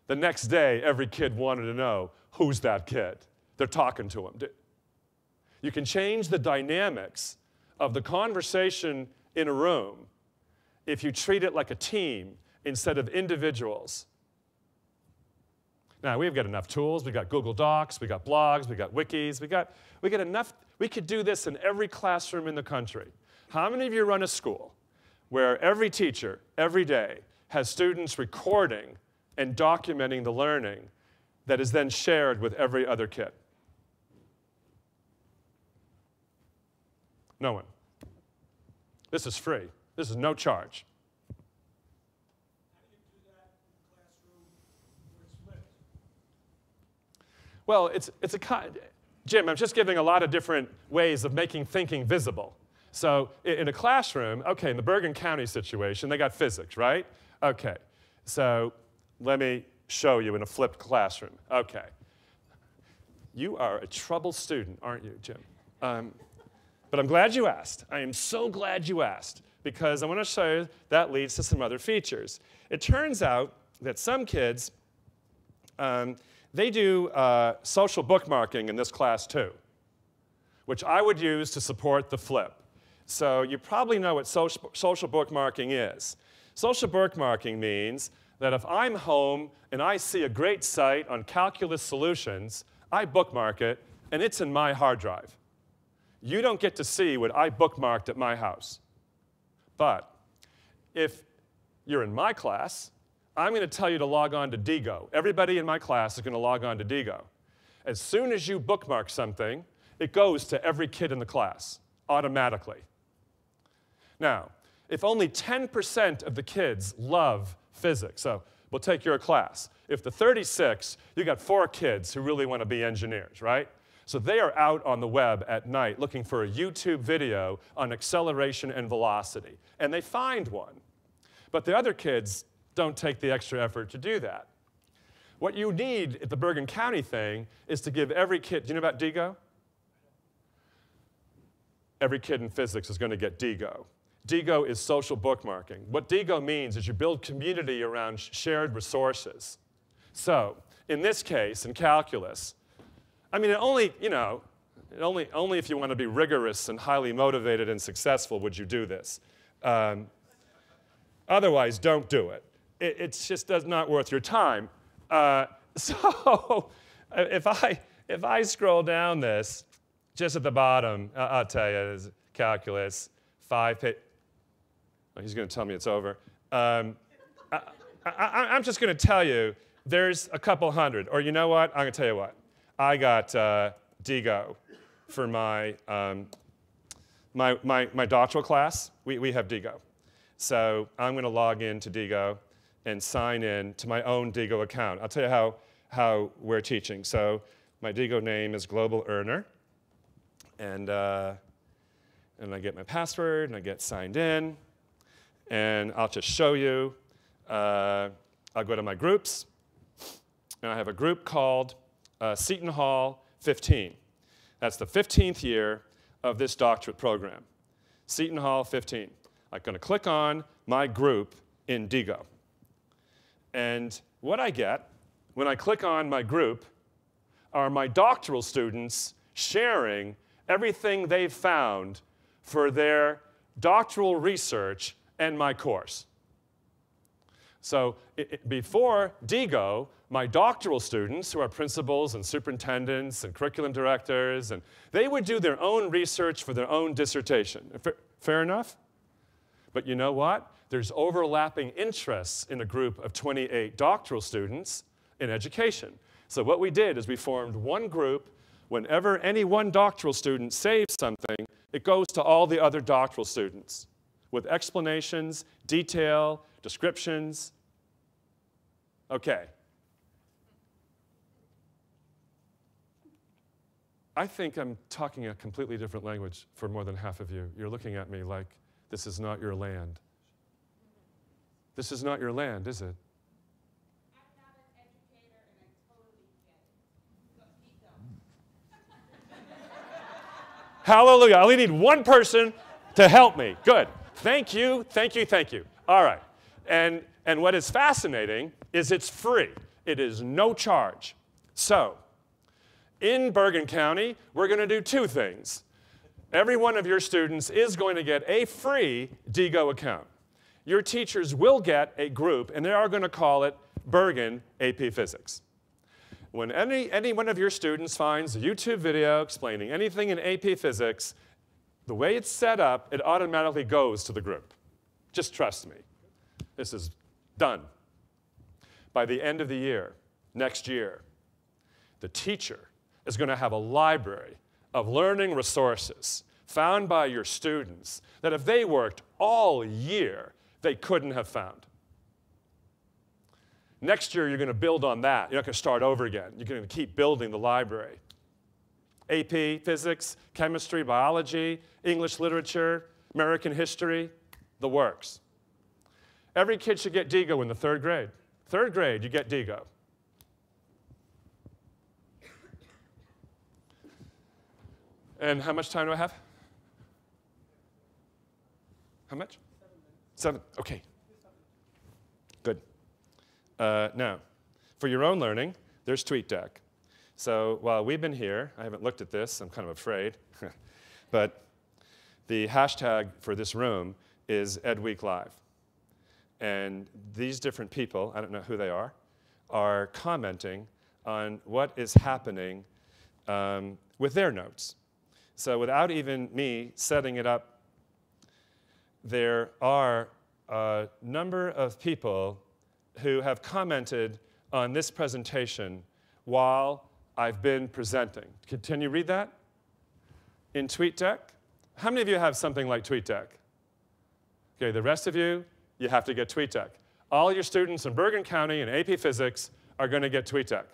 The next day, every kid wanted to know, who's that kid? They're talking to him. You can change the dynamics of the conversation in a room if you treat it like a team instead of individuals. Now, we've got enough tools. We've got Google Docs. We've got blogs. We've got wikis. We got enough. We could do this in every classroom in the country. How many of you run a school where every teacher, every day, has students recording and documenting the learning that is then shared with every other kid? No one. This is free. This is no charge. Well, it's a kind. Jim, I'm just giving a lot of different ways of making thinking visible. So in a classroom, okay, in the Bergen County situation, they got physics, right? Okay, so let me show you in a flipped classroom. Okay. You are a troubled student, aren't you, Jim? But I'm glad you asked. I am so glad you asked, because I want to show you that leads to some other features. It turns out that some kids, they do social bookmarking in this class too, which I would use to support the flip. So you probably know what social bookmarking is. Social bookmarking means that if I'm home and I see a great site on calculus solutions, I bookmark it, and it's in my hard drive. You don't get to see what I bookmarked at my house. But if you're in my class, I'm going to tell you to log on to Digo. Everybody in my class is going to log on to Digo. As soon as you bookmark something, it goes to every kid in the class automatically. Now, if only 10% of the kids love physics, so we'll take your class. If the 36, you got 4 kids who really want to be engineers, right? So they are out on the web at night looking for a YouTube video on acceleration and velocity, and they find one. But the other kids don't take the extra effort to do that. What you need at the Bergen County thing is to give every kid, do you know about Digo? Every kid in physics is going to get Digo. Digo is social bookmarking. What Digo means is you build community around shared resources. So in this case, in calculus, I mean, only if you want to be rigorous and highly motivated and successful would you do this. Otherwise, don't do it. It's just not worth your time. So if I scroll down this, just at the bottom, I'll tell you, there's calculus, 5 page. Oh, he's going to tell me it's over. I'm just going to tell you, there's a couple hundred. Or you know what? I'm going to tell you what. I got Digo for my doctoral class. We have Digo. So I'm going to log into Digo and sign in to my own Digo account. I'll tell you how we're teaching. So my Digo name is Global Earner. And I get my password, and I get signed in. And I'll just show you. I'll go to my groups. And I have a group called Seton Hall 15. That's the 15th year of this doctorate program. Seton Hall 15. I'm going to click on my group in Digo. And what I get when I click on my group are my doctoral students sharing everything they've found for their doctoral research and my course. So before Digo, my doctoral students, who are principals and superintendents and curriculum directors, and they would do their own research for their own dissertation. Fair enough? But you know what? There's overlapping interests in a group of 28 doctoral students in education. So what we did is we formed one group. Whenever any one doctoral student saves something, it goes to all the other doctoral students with explanations, detail, descriptions. Okay. I think I'm talking a completely different language for more than half of you. You're looking at me like this is not your land. This is not your land, is it? Hallelujah. I only need one person to help me. Good. Thank you, thank you, thank you. All right. And what is fascinating is it's free. It is no charge. So, in Bergen County, we're going to do 2 things. Every one of your students is going to get a free Digo account. Your teachers will get a group, and they are going to call it Bergen AP Physics. When any one of your students finds a YouTube video explaining anything in AP Physics, the way it's set up, it automatically goes to the group. Just trust me. This is done. By the end of the year, next year, the teacher is going to have a library of learning resources found by your students that if they worked all year, they couldn't have found. Next year, you're going to build on that. You're not going to start over again. You're going to keep building the library. AP Physics, Chemistry, Biology, English Literature, American History, the works. Every kid should get DIGO in the 3rd grade. 3rd grade, you get DIGO. And how much time do I have? How much? 7. Okay. Good. Now, for your own learning, there's TweetDeck. So while we've been here, I haven't looked at this, I'm kind of afraid, but the hashtag for this room is EdWeekLive. And these different people, I don't know who they are commenting on what is happening with their notes. So without even me setting it up, there are a number of people who have commented on this presentation while I've been presenting. Can you read that? In TweetDeck? How many of you have something like TweetDeck? Okay, the rest of you, you have to get TweetDeck. All your students in Bergen County and AP Physics are going to get TweetDeck.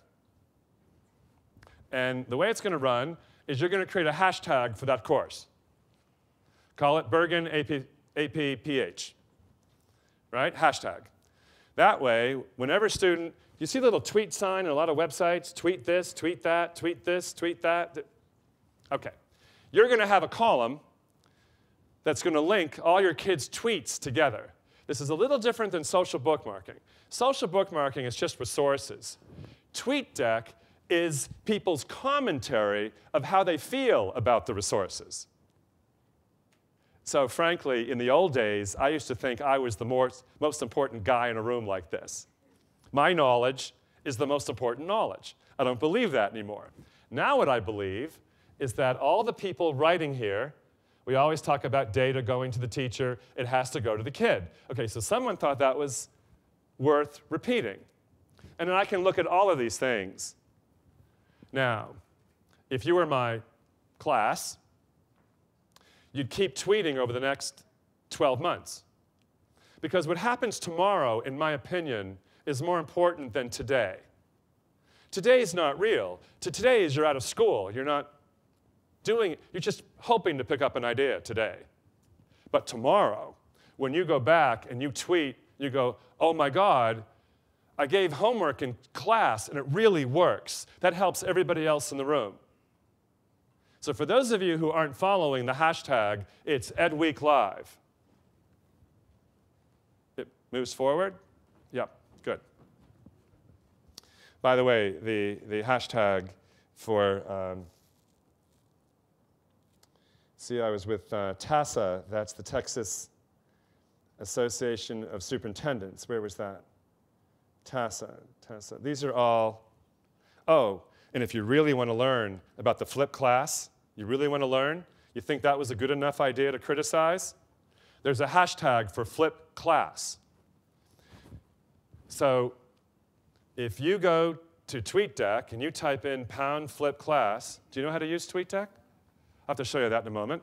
And the way it's going to run is you're going to create a hashtag for that course. Call it Bergen AP PH, right? Hashtag. That way, whenever a student, you see the little tweet sign in a lot of websites, tweet this, tweet that, tweet this, tweet that. Okay. You're going to have a column that's going to link all your kids' tweets together. This is a little different than social bookmarking. Social bookmarking is just resources. TweetDeck is people's commentary of how they feel about the resources. So frankly, in the old days, I used to think I was the most important guy in a room like this. My knowledge is the most important knowledge. I don't believe that anymore. Now what I believe is that all the people writing here, we always talk about data going to the teacher, it has to go to the kid. Okay, so someone thought that was worth repeating. And then I can look at all of these things. Now, if you were my class, you'd keep tweeting over the next 12 months. Because what happens tomorrow, in my opinion, is more important than today. Today is not real. Today is you're out of school. You're not doing it. You're just hoping to pick up an idea today. But tomorrow, when you go back and you tweet, you go, oh my God, I gave homework in class and it really works. That helps everybody else in the room. So for those of you who aren't following the hashtag, it's EdWeekLive. It moves forward? Yep, good. By the way, the hashtag for, see, I was with TASA, that's the Texas Association of Superintendents. Where was that? TASA. These are all, oh, and if you really want to learn about the flipped class, you really want to learn, you think that was a good enough idea to criticize, there's a hashtag for flipped class. So if you go to TweetDeck and you type in #flipped_class, do you know how to use TweetDeck? I'll have to show you that in a moment.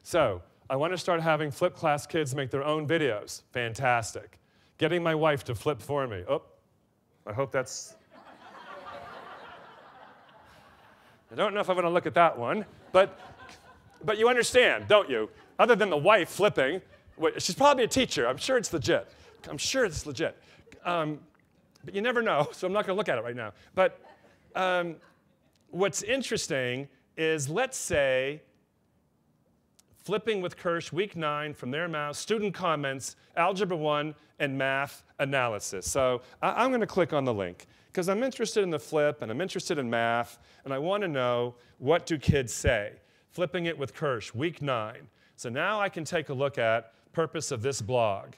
So I want to start having flipped class kids make their own videos. Fantastic. Getting my wife to flip for me. Oh, I hope that's... I don't know if I want to look at that one, but you understand, don't you? Other than the wife flipping, she's probably a teacher. I'm sure it's legit. I'm sure it's legit. But you never know, so I'm not going to look at it right now. But what's interesting is, let's say, flipping with Kirsch, week 9, from their mouth, student comments, Algebra 1, and math analysis. So I'm going to click on the link, because I'm interested in the flip, and I'm interested in math, and I want to know, what do kids say? Flipping it with Kirsch, week 9. So now I can take a look at purpose of this blog,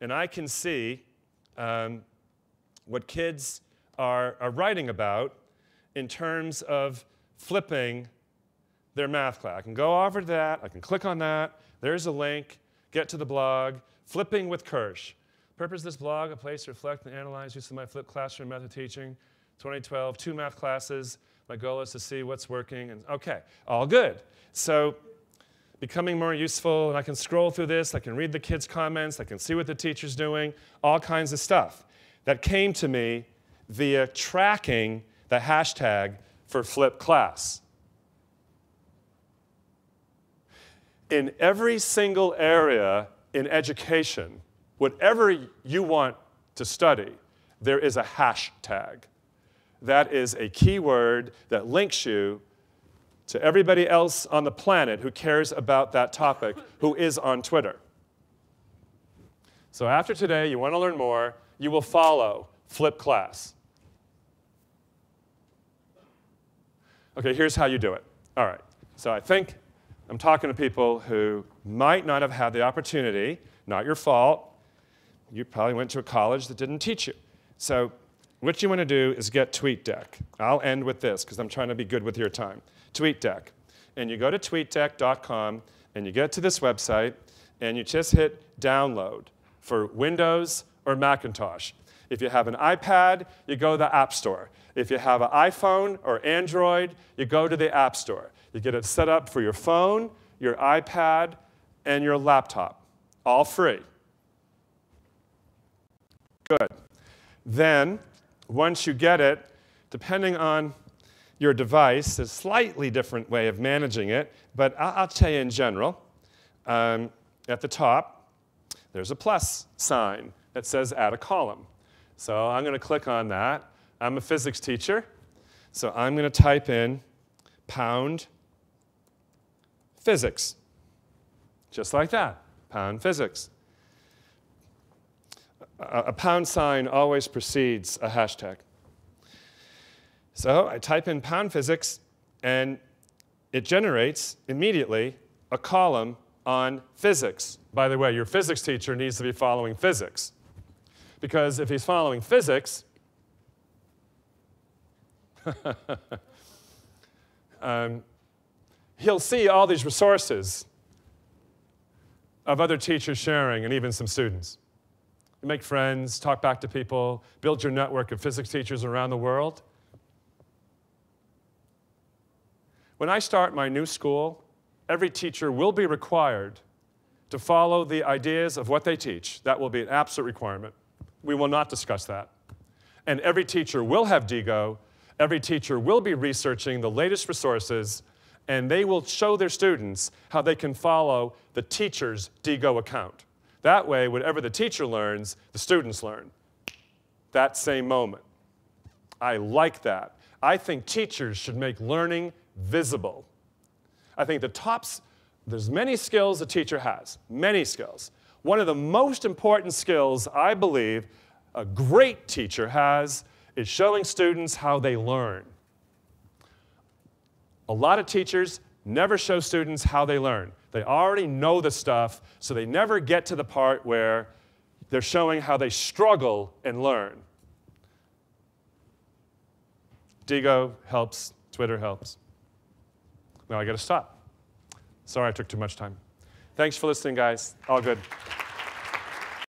and I can see what kids are writing about in terms of flipping their math class. I can go over to that, I can click on that, there's a link, get to the blog, flipping with Kirsch. Purpose of this blog, a place to reflect and analyze use of my flipped classroom method teaching. 2012, 2 math classes. My goal is to see what's working. And okay, all good. So becoming more useful, and I can scroll through this, I can read the kids' comments, I can see what the teacher's doing, all kinds of stuff that came to me via tracking the hashtag for flipped class. in every single area in education, whatever you want to study, there is a hashtag. That is a keyword that links you to everybody else on the planet who cares about that topic, who is on Twitter. So after today, you want to learn more, you will follow Flip Class. Okay, here's how you do it. All right, so I think I'm talking to people who might not have had the opportunity, not your fault. You probably went to a college that didn't teach you. So what you want to do is get TweetDeck. I'll end with this because I'm trying to be good with your time. TweetDeck. And you go to tweetdeck.com and you get to this website and you just hit download for Windows or Macintosh. If you have an iPad, you go to the App Store. If you have an iPhone or Android, you go to the App Store. You get it set up for your phone, your iPad, and your laptop. All free. Good. Then, once you get it, depending on your device, a slightly different way of managing it, but I'll tell you in general. At the top, there's a plus sign that says add a column. So I'm going to click on that. I'm a physics teacher, so I'm going to type in pound physics. Just like that, pound physics. A pound sign always precedes a hashtag. So I type in pound physics, and it generates immediately a column on physics. By the way, your physics teacher needs to be following physics. Because if he's following physics, he'll see all these resources of other teachers sharing, and even some students. You make friends, talk back to people, build your network of physics teachers around the world. When I start my new school, every teacher will be required to follow the ideas of what they teach. That will be an absolute requirement. We will not discuss that. And every teacher will have DIGO. Every teacher will be researching the latest resources, and they will show their students how they can follow the teacher's DIGO account. That way, whatever the teacher learns, the students learn. That same moment. I like that. I think teachers should make learning visible. I think there's many skills a teacher has, many skills. One of the most important skills I believe a great teacher has is showing students how they learn. A lot of teachers never show students how they learn. They already know the stuff, so they never get to the part where they're showing how they struggle and learn. DIGO helps, Twitter helps. Now I got to stop. Sorry I took too much time. Thanks for listening, guys. All good.